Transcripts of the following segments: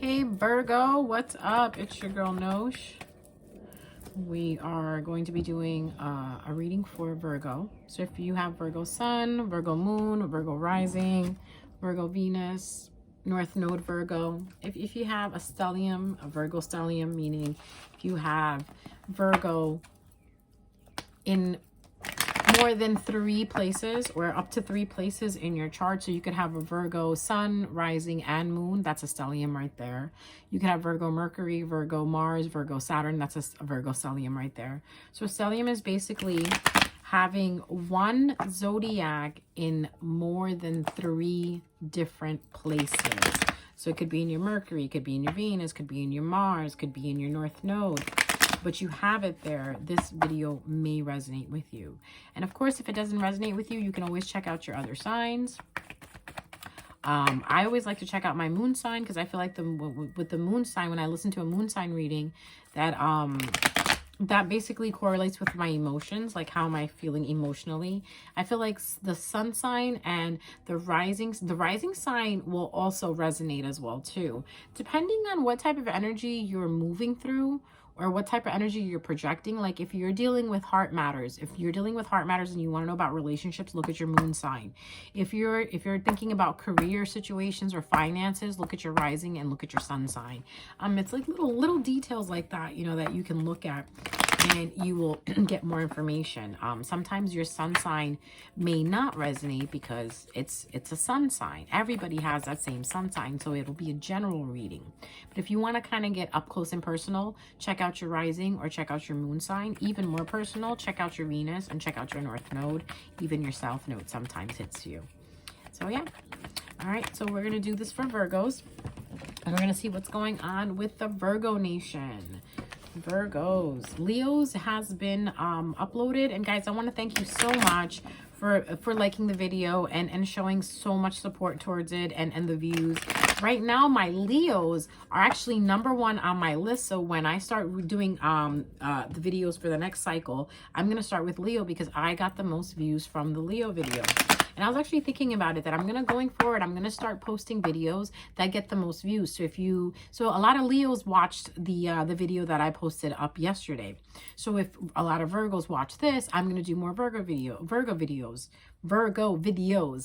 Hey Virgo, what's up? It's your girl Nosh. We are going to be doing a reading for Virgo. So if you have Virgo Sun, Virgo Moon, Virgo Rising, Virgo Venus, North Node Virgo. If you have a stellium, a Virgo stellium, meaning if you have Virgo in more than 3 places or up to 3 places in your chart. So you could have a Virgo Sun, Rising, and Moon. That's a stellium right there. You could have Virgo Mercury, Virgo Mars, Virgo Saturn. That's a Virgo stellium right there. So a stellium is basically having one zodiac in more than 3 different places. So it could be in your Mercury, it could be in your Venus, could be in your Mars, could be in your North Node. But you have it there. This video may resonate with you. And of course, if it doesn't resonate with you, you can always check out your other signs. I always like to check out my moon sign because I feel like with the moon sign, when I listen to a moon sign reading, that that basically correlates with my emotions, like how am I feeling emotionally. I feel like the sun sign and the rising sign will also resonate as well too, depending on what type of energy you're moving through or what type of energy you're projecting. Like if you're dealing with heart matters, and you want to know about relationships, look at your moon sign. If you're thinking about career situations or finances, look at your rising and look at your sun sign. It's like little details like that, you know, that you can look at and you will get more information. Sometimes your sun sign may not resonate because it's a sun sign. Everybody has that same sun sign, so it'll be a general reading. But if you want to kind of get up close and personal, check out your rising or check out your moon sign. Even more personal, check out your Venus and check out your North Node. Even your South Node sometimes hits you. So yeah. All right, so we're going to do this for Virgos. And we're going to see what's going on with the Virgo Nation. Virgos. Leos has been uploaded. And guys, I want to thank you so much for liking the video and showing so much support towards it and the views. Right now, my Leos are actually #1 on my list. So when I start doing the videos for the next cycle, I'm going to start with Leo because I got the most views from the Leo video. And I was actually thinking about it that going forward, I'm going to start posting videos that get the most views. So a lot of Leos watched the video that I posted up yesterday. So if a lot of Virgos watch this, I'm going to do more Virgo videos.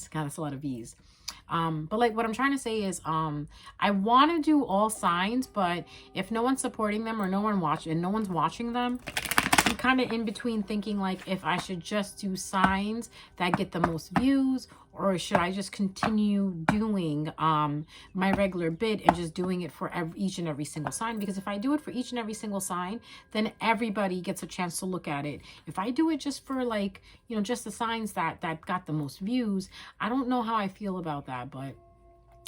God, that's a lot of V's. But like what I'm trying to say is, I want to do all signs, but if no one's supporting them or no one's watching them, I'm kind of in between thinking like if I should just do signs that get the most views, or should I just continue doing my regular bit and just doing it for each and every single sign? Because if I do it for each and every single sign, then everybody gets a chance to look at it. If I do it just for like, you know, just the signs that got the most views, I don't know how I feel about that. But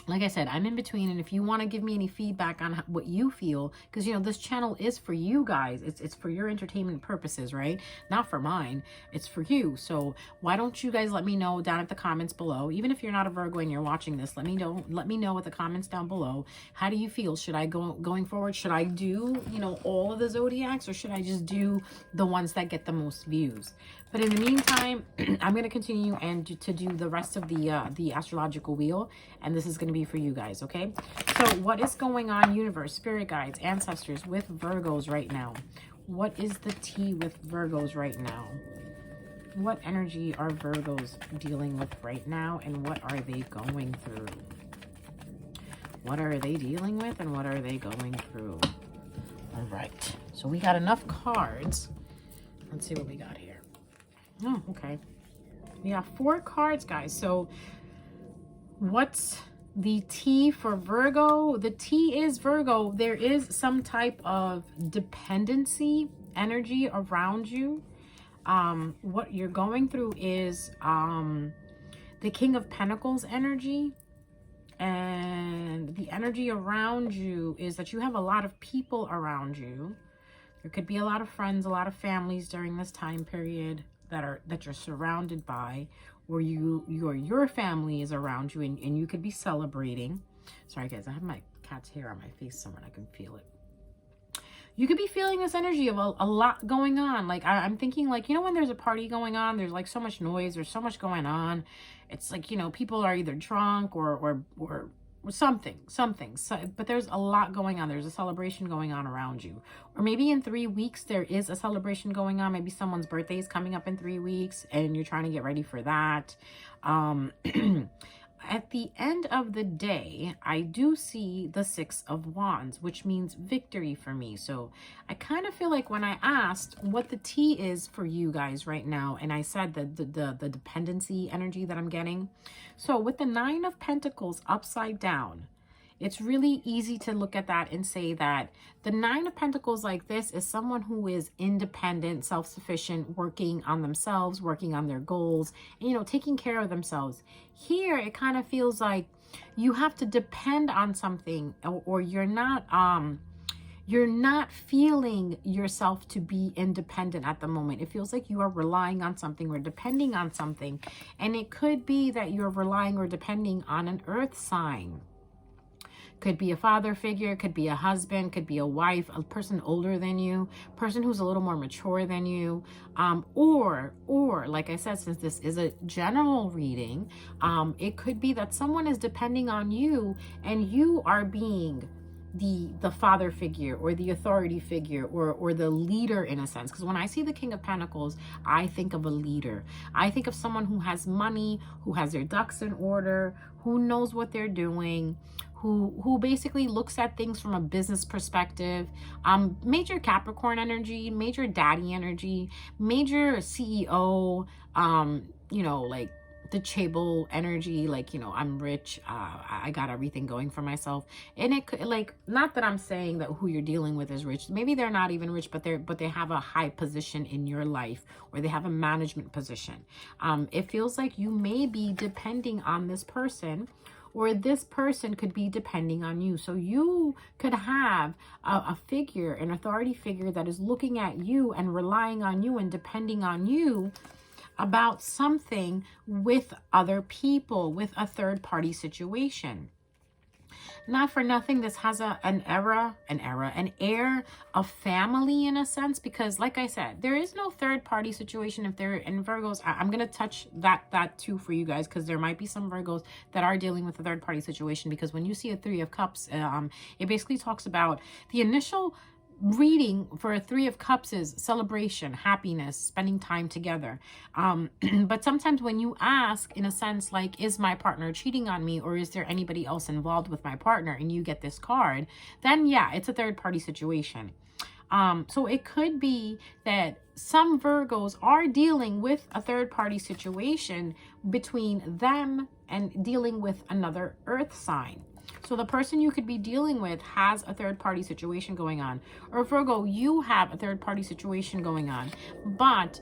like I said, I'm in between, and if you want to give me any feedback on what you feel, because, you know, this channel is for you guys. It's for your entertainment purposes, right? Not for mine. It's for you. So why don't you guys let me know down at the comments below? Even if you're not a Virgo and you're watching this, let me know at the comments down below. How do you feel? Should I going forward? Should I do, you know, all of the zodiacs, or should I just do the ones that get the most views? But in the meantime, I'm going to continue to do the rest of the astrological wheel, and this is going to be for you guys, okay? So what is going on, universe, spirit guides, ancestors, with Virgos right now? What is the tea with Virgos right now? What energy are Virgos dealing with right now, and what are they going through? What are they dealing with, and what are they going through? All right, so we got enough cards. Let's see what we got here. Oh, okay. We have 4 cards, guys. So what's the T for Virgo? The T is Virgo. There is some type of dependency energy around you. What you're going through is the King of Pentacles energy. And the energy around you is that you have a lot of people around you. There could be a lot of friends, a lot of families during this time period that you're surrounded by, or your family is around you, and you could be celebrating. Sorry guys, I have my cat's hair on my face somewhere and I can feel it. You could be feeling this energy of a lot going on. Like I'm thinking, like, you know, when there's a party going on, there's like so much noise, there's so much going on. It's like, you know, people are either drunk or something. So, but there's a lot going on. There's a celebration going on around you. Or maybe in 3 weeks, there is a celebration going on. Maybe someone's birthday is coming up in 3 weeks and you're trying to get ready for that. At the end of the day, I do see the Six of Wands, which means victory for me. So I kind of feel like when I asked what the T is for you guys right now, and I said the dependency energy that I'm getting. So with the Nine of Pentacles upside down, it's really easy to look at that and say that the Nine of Pentacles like this is someone who is independent, self-sufficient, working on themselves, working on their goals, and, you know, taking care of themselves. Here, it kind of feels like you have to depend on something, or you're not feeling yourself to be independent at the moment. It feels like you are relying on something or depending on something. And it could be that you're relying or depending on an earth sign. Could be a father figure, could be a husband, could be a wife, a person older than you, person who's a little more mature than you, or like I said, since this is a general reading, it could be that someone is depending on you and you are being the father figure or the authority figure or the leader in a sense. Because when I see the King of Pentacles, I think of a leader. I think of someone who has money, who has their ducks in order, who knows what they're doing, who basically looks at things from a business perspective. Major Capricorn energy, major daddy energy, major CEO, you know, like the Chable energy, like, you know, I'm rich, I got everything going for myself. And it could, like, not that I'm saying that who you're dealing with is rich. Maybe they're not even rich, but they have a high position in your life, or they have a management position. It feels like you may be depending on this person, or this person could be depending on you. So you could have a figure, an authority figure that is looking at you and relying on you and depending on you about something with other people, with a third party situation. Not for nothing, this has an air of family in a sense, because like I said, there is no third party situation if they're in Virgos. I'm going to touch that too for you guys, because there might be some Virgos that are dealing with a third party situation, because when you see a Three of Cups, it basically talks about the initial reading for a Three of Cups is celebration, happiness, spending time together. But sometimes when you ask, in a sense, like, is my partner cheating on me, or is there anybody else involved with my partner, and you get this card, then yeah, it's a third party situation. So it could be that some Virgos are dealing with a third party situation between them and dealing with another earth sign. So the person you could be dealing with has a third party situation going on. Or Virgo, you have a third party situation going on. But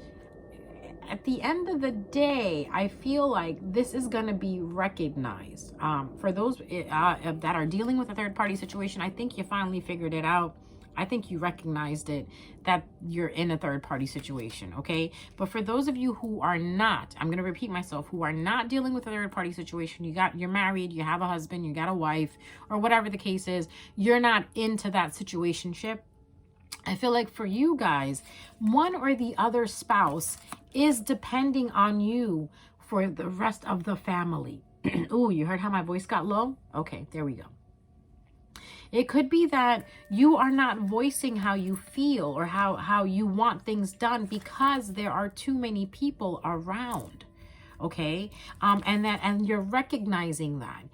at the end of the day, I feel like this is going to be recognized. For those that are dealing with a third party situation, I think you finally figured it out. I think you recognized it, that you're in a third party situation, okay? But for those of you who are not, I'm going to repeat myself, who are not dealing with a third party situation, you're married, you have a husband, you got a wife, or whatever the case is, you're not into that situationship. I feel like for you guys, one or the other spouse is depending on you for the rest of the family. Oh, you heard how my voice got low? Okay, there we go. It could be that you are not voicing how you feel or how you want things done because there are too many people around. Okay. And you're recognizing that.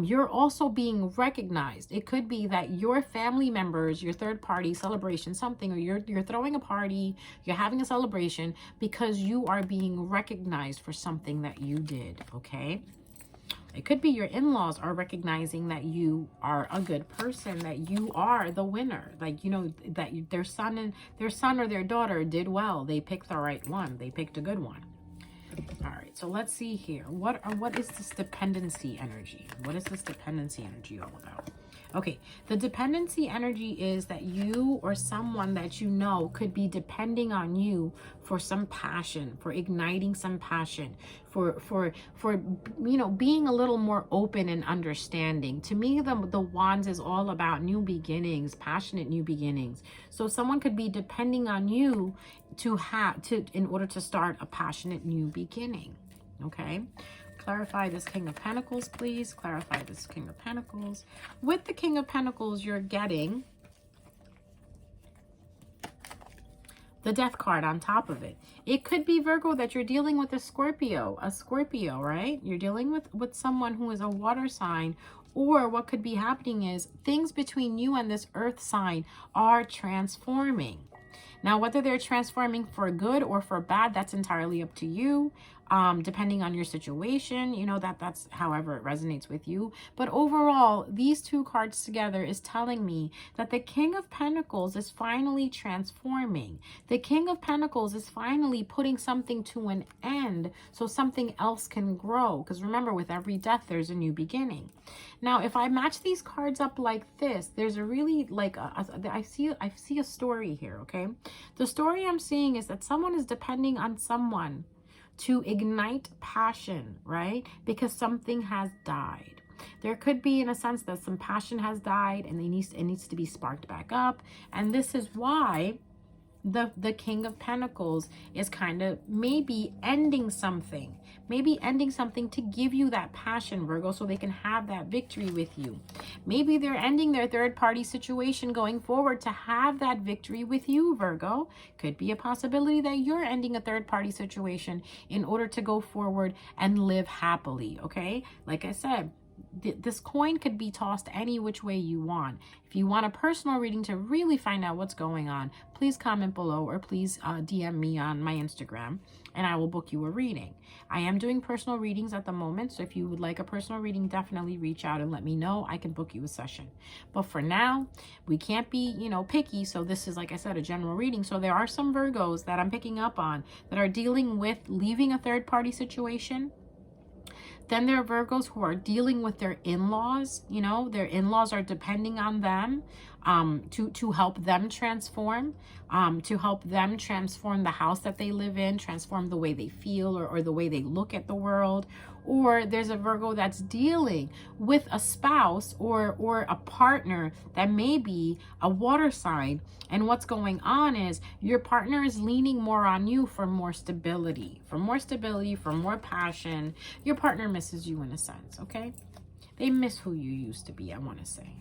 You're also being recognized. It could be that your family members, your third party celebration, something, or you're throwing a party, you're having a celebration because you are being recognized for something that you did. Okay. It could be your in-laws are recognizing that you are a good person, that you are the winner. Like, you know, that their son or their daughter did well. They picked the right one. They picked a good one. All right, so let's see here. What is this dependency energy? What is this dependency energy all about? Okay, the dependency energy is that you or someone that you know could be depending on you for some passion, for igniting some passion, for you know, being a little more open and understanding. To me, the Wands is all about new beginnings, passionate new beginnings. So someone could be depending on you in order to start a passionate new beginning. Okay. clarify this King of Pentacles, please. Clarify this King of Pentacles. With the King of Pentacles, you're getting the Death card on top of it. It could be, Virgo, that you're dealing with a Scorpio, right? You're dealing with someone who is a water sign, or what could be happening is things between you and this earth sign are transforming. Now, whether they're transforming for good or for bad, that's entirely up to you. Depending on your situation, you know, that's however it resonates with you. But overall, these two cards together is telling me that the King of Pentacles is finally transforming. The King of Pentacles is finally putting something to an end so something else can grow. Because remember, with every death, there's a new beginning. Now, if I match these cards up like this, there's a really, like, I see a story here, okay? The story I'm seeing is that someone is depending on someone to ignite passion, right? Because something has died. There could be, in a sense, that some passion has died and it needs to be sparked back up. And this is why the King of Pentacles is kind of maybe ending something. Maybe ending something to give you that passion, Virgo, so they can have that victory with you. Maybe they're ending their third-party situation going forward to have that victory with you, Virgo. Could be a possibility that you're ending a third-party situation in order to go forward and live happily, okay? Like I said, this coin could be tossed any which way you want. If you want a personal reading to really find out what's going on, please comment below or please DM me on my Instagram and I will book you a reading. I am doing personal readings at the moment, so if you would like a personal reading, definitely reach out and let me know. I can book you a session. But for now, we can't be, you know, picky, so this is, like I said, a general reading. So there are some Virgos that I'm picking up on that are dealing with leaving a third-party situation. Then there are Virgos who are dealing with their in-laws. You know, their in-laws are depending on them to help them transform, the house that they live in, transform the way they feel or the way they look at the world. Or there's a Virgo that's dealing with a spouse or a partner that may be a water sign. And what's going on is your partner is leaning more on you for more stability, for more passion. Your partner misses you in a sense, okay? They miss who you used to be, I want to say.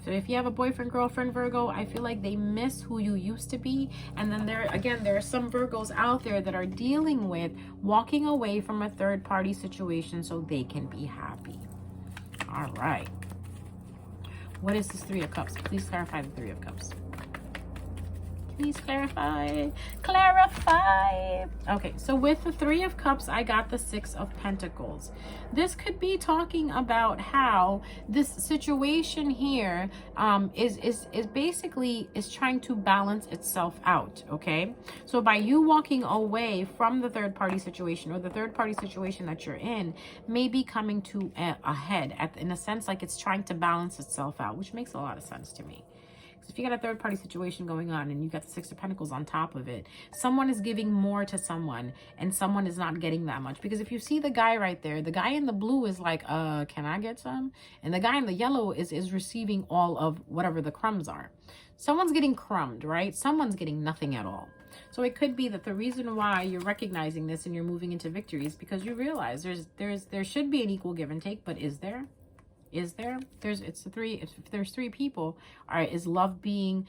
So if you have a boyfriend, girlfriend, Virgo, I feel like they miss who you used to be. And then there are some Virgos out there that are dealing with walking away from a third-party situation so they can be happy. All right. What is this Three of Cups? Please clarify the Three of Cups. Please clarify. Okay, so with the Three of Cups, I got the Six of Pentacles. This could be talking about how this situation here is basically trying to balance itself out, okay? So by you walking away from the third-party situation or the third-party situation that you're in may be coming to a head in a sense, like it's trying to balance itself out, which makes a lot of sense to me. If you got a third-party situation going on and you got the Six of Pentacles on top of it, someone is giving more to someone and someone is not getting that much. Because if you see the guy right there, the guy in the blue is like, can I get some? And the guy in the yellow is receiving all of whatever the there are. Someone's getting crumbed, right? Someone's getting nothing at all. So it could be that the reason why you're recognizing this and you're moving into victory is because you realize there should be an equal give and take, but is there? Is there? If there's three people, all right, is love being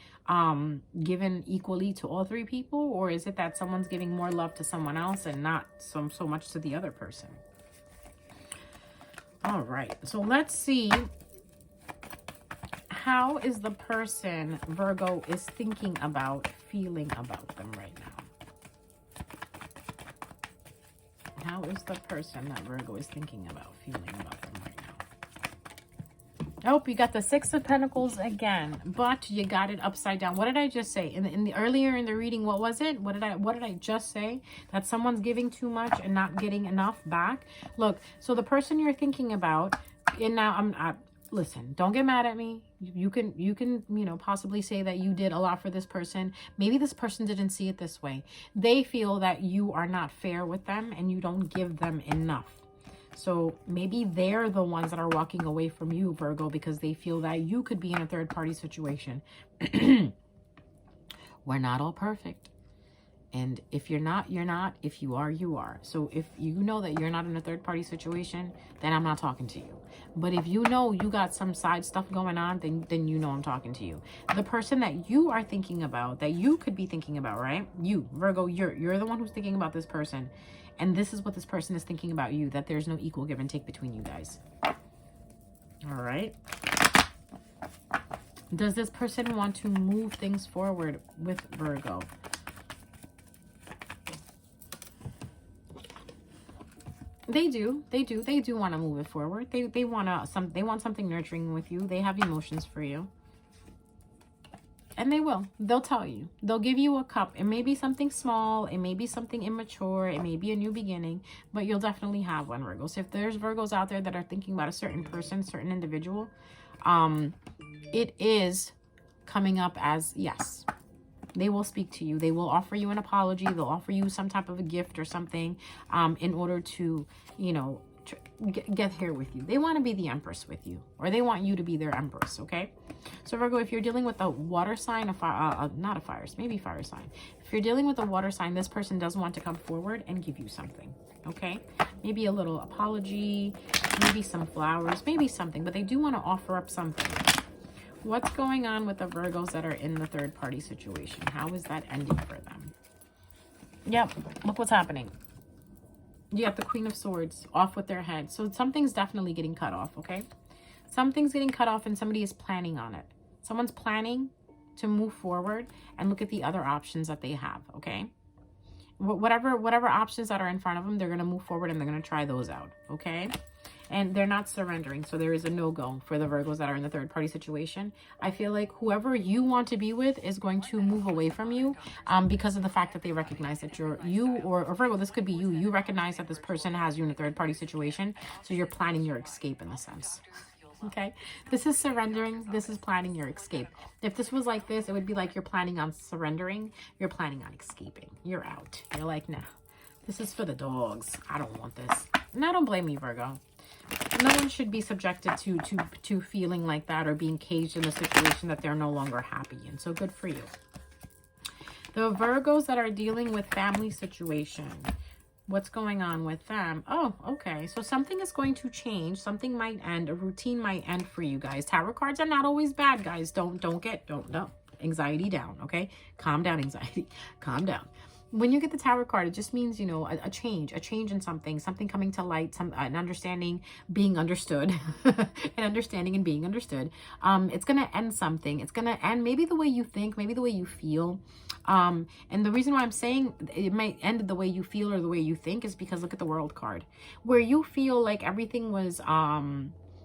given equally to all three people, or is it that someone's giving more love to someone else and not so much to the other person? All right, so let's see, how is the person Virgo is thinking about, feeling about them right now? How is the person that Virgo is thinking about, feeling about them right now? Oh, you got the Six of Pentacles again, but you got it upside down. What did I just say? Earlier in the reading, what was it? What did I just say? That someone's giving too much and not getting enough back. Look, so the person you're thinking about, and now listen, don't get mad at me. You can, you know, possibly say that you did a lot for this person. Maybe this person didn't see it this way. They feel that you are not fair with them and you don't give them enough. So maybe they're the ones that are walking away from you, Virgo, because they feel that you could be in a third-party situation. We're not all perfect. And if you're not, you're not. If you are, you are. So if you know that you're not in a third party situation, then I'm not talking to you. But if you know you got some side stuff going on, then you know I'm talking to you. The person that you are thinking about, that you could be thinking about, right? You, Virgo, you're the one who's thinking about this person. And this is what this person is thinking about you, that there's no equal give and take between you guys. All right. Does this person want to move things forward with Virgo? They do want to move it forward. They want something nurturing with you. They have emotions for you. And they'll tell you. They'll give you a cup. It may be something small, it may be something immature, it may be a new beginning, but you'll definitely have one, Virgo. So if there's Virgos out there that are thinking about a certain person, certain individual, it is coming up as yes. They will speak to you. They will offer you an apology. They'll offer you some type of a gift or something in order to, you know, get here with you. They want to be the empress with you, or they want you to be their empress, okay? So Virgo, if you're dealing with a water sign, not a fire, maybe fire sign. If you're dealing with a water sign, this person does want to come forward and give you something, okay? Maybe a little apology, maybe some flowers, maybe something, but they do want to offer up something. What's going on with the Virgos that are in the third party situation? How is that ending for them? Yep, look what's happening. You got the Queen of Swords off with their head. So something's definitely getting cut off, okay? Something's getting cut off and somebody is planning on it. Someone's planning to move forward and look at the other options that they have, okay? Whatever options that are in front of them, they're going to move forward and they're going to try those out, okay? And they're not surrendering. So there is a no-go for the Virgos that are in the third party situation. I feel like whoever you want to be with is going to move away from you because of the fact that they recognize that you or Virgo, this could be you. You recognize that this person has you in a third party situation. So you're planning your escape in a sense. Okay, this is surrendering. This is planning your escape. If this was like this, it would be like you're planning on surrendering. You're planning on escaping. You're out. You're like, nah, this is for the dogs. I don't want this. And I don't blame you, Virgo. No one should be subjected to feeling like that or being caged in a situation that they're no longer happy in. So good for you. The Virgos that are dealing with family situation, what's going on with them? Oh, okay. So something is going to change. Something might end. A routine might end for you guys. Tarot cards are not always bad, guys. Don't anxiety down, okay? Calm down, anxiety. Calm down. When you get the Tower card, it just means, you know, a change in something coming to light, an understanding, being understood, an understanding and being understood. It's going to end something. It's going to end maybe the way you think, maybe the way you feel. And the reason why I'm saying it might end the way you feel or the way you think is because look at the World card, where you feel like everything was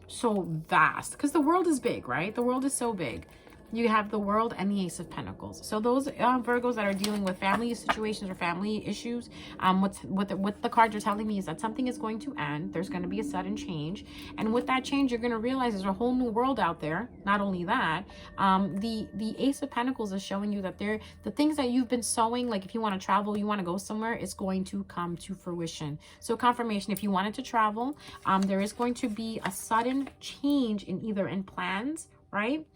so vast, because the world is big, right? The world is so big. You have the World and the Ace of Pentacles. So those Virgos that are dealing with family situations or family issues, what the cards are telling me is that something is going to end. There's going to be a sudden change. And with that change, you're going to realize there's a whole new world out there. Not only that, the Ace of Pentacles is showing you that the things that you've been sowing, like if you want to travel, you want to go somewhere, it's going to come to fruition. So confirmation, if you wanted to travel, there is going to be a sudden change in either in plans, right?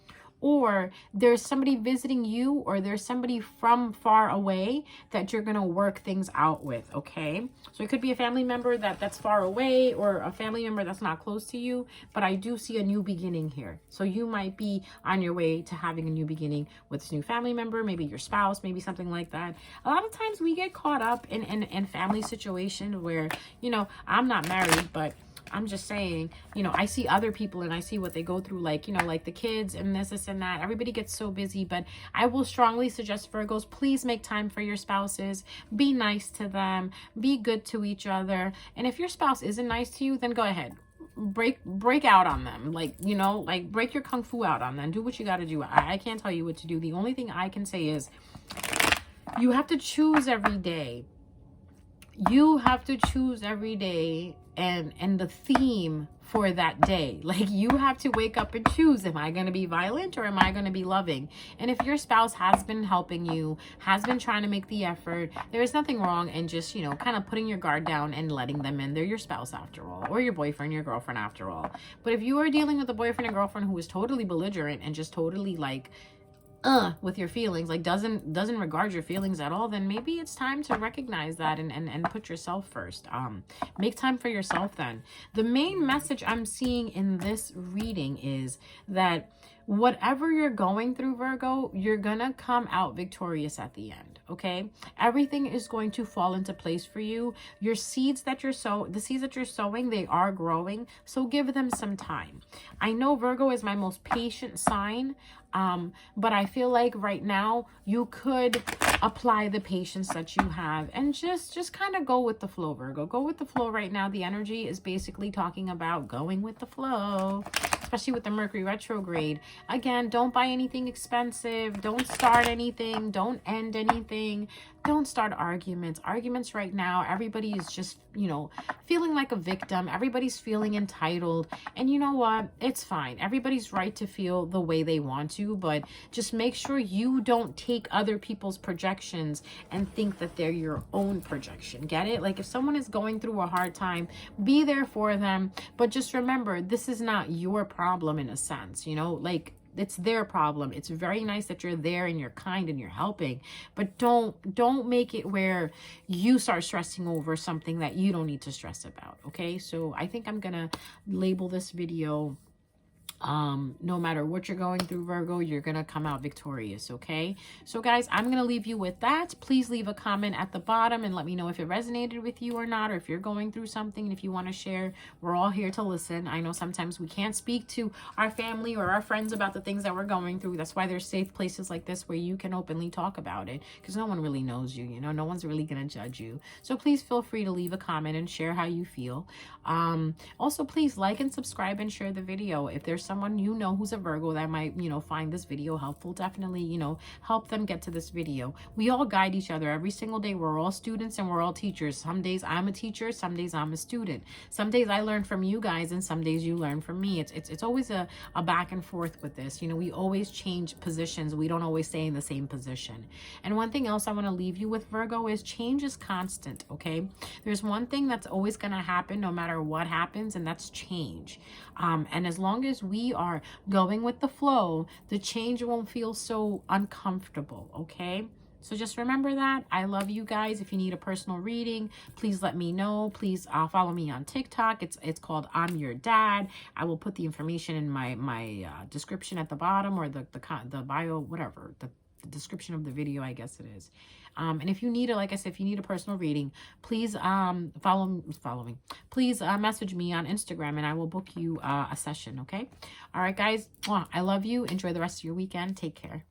Or there's somebody visiting you, or there's somebody from far away that you're going to work things out with, okay? So it could be a family member that's far away, or a family member that's not close to you, but I do see a new beginning here. So you might be on your way to having a new beginning with this new family member, maybe your spouse, maybe something like that. A lot of times we get caught up in family situations where, you know, I'm not married, but I'm just saying, you know, I see other people and I see what they go through, like, you know, like the kids and this and that. Everybody gets so busy, but I will strongly suggest, Virgos, please make time for your spouses. Be nice to them. Be good to each other. And if your spouse isn't nice to you, then go ahead. Break out on them. Like, you know, like break your kung fu out on them. Do what you got to do. I can't tell you what to do. The only thing I can say is you have to choose every day. You have to choose every day and the theme for that day. Like, you have to wake up and choose, am I going to be violent or am I going to be loving? And if your spouse has been helping you, has been trying to make the effort, there is nothing wrong in just, you know, kind of putting your guard down and letting them in. They're your spouse after all, or your boyfriend, your girlfriend after all. But if you are dealing with a boyfriend and girlfriend who is totally belligerent and just totally like with your feelings, like doesn't regard your feelings at all, then maybe it's time to recognize that and put yourself first. Make time for yourself then. The main message I'm seeing in this reading is that whatever you're going through, Virgo, you're gonna come out victorious at the end. Okay, everything is going to fall into place for you. Your seeds that you're the seeds that you're sowing, they are growing, so give them some time. I know Virgo is my most patient sign, but I feel like right now you could apply the patience that you have and just kind of go with the flow, Virgo. Go with the flow right now. The energy is basically talking about going with the flow, especially with the Mercury retrograde. Again, don't buy anything expensive. Don't start anything. Don't end anything. Don't start arguments. Arguments right now, everybody is just, you know, feeling like a victim. Everybody's feeling entitled. And you know what? It's fine. Everybody's right to feel the way they want to, but just make sure you don't take other people's projections and think that they're your own projection. Get it? Like if someone is going through a hard time, be there for them. But just remember, this is not your problem in a sense, you know, like it's their problem. It's very nice that you're there and you're kind and you're helping, but don't make it where you start stressing over something that you don't need to stress about. Okay, so I think I'm gonna label this video, no matter what you're going through, Virgo, you're gonna come out victorious. Okay, so guys, I'm gonna leave you with that. Please leave a comment at the bottom and let me know if it resonated with you or not, or if you're going through something. And if you want to share, we're all here to listen. I know sometimes we can't speak to our family or our friends about the things that we're going through. That's why there's safe places like this where you can openly talk about it, because no one really knows you, you know, no one's really gonna judge you. So please feel free to leave a comment and share how you feel. Also, please like and subscribe and share the video. If there's someone you know who's a Virgo that might, you know, find this video helpful, definitely, you know, help them get to this video. We all guide each other every single day. We're all students and we're all teachers. Some days I'm a teacher, some days I'm a student. Some days I learn from you guys and some days you learn from me. It's always a back and forth with this. You know, we always change positions. We don't always stay in the same position. And one thing else I want to leave you with, Virgo, is change is constant. Okay, there's one thing that's always going to happen no matter what happens, and that's change. And as long as we are going with the flow, the change won't feel so uncomfortable. Okay, so just remember that. I love you guys. If you need a personal reading, please let me know. Please follow me on TikTok. It's called I'm Your Dad. I will put the information in my description at the bottom, or the bio, whatever, the description of the video, I guess it is. And if you need like I said, if you need a personal reading, please follow me. Please message me on Instagram and I will book you a session. Okay. All right, guys. I love you. Enjoy the rest of your weekend. Take care.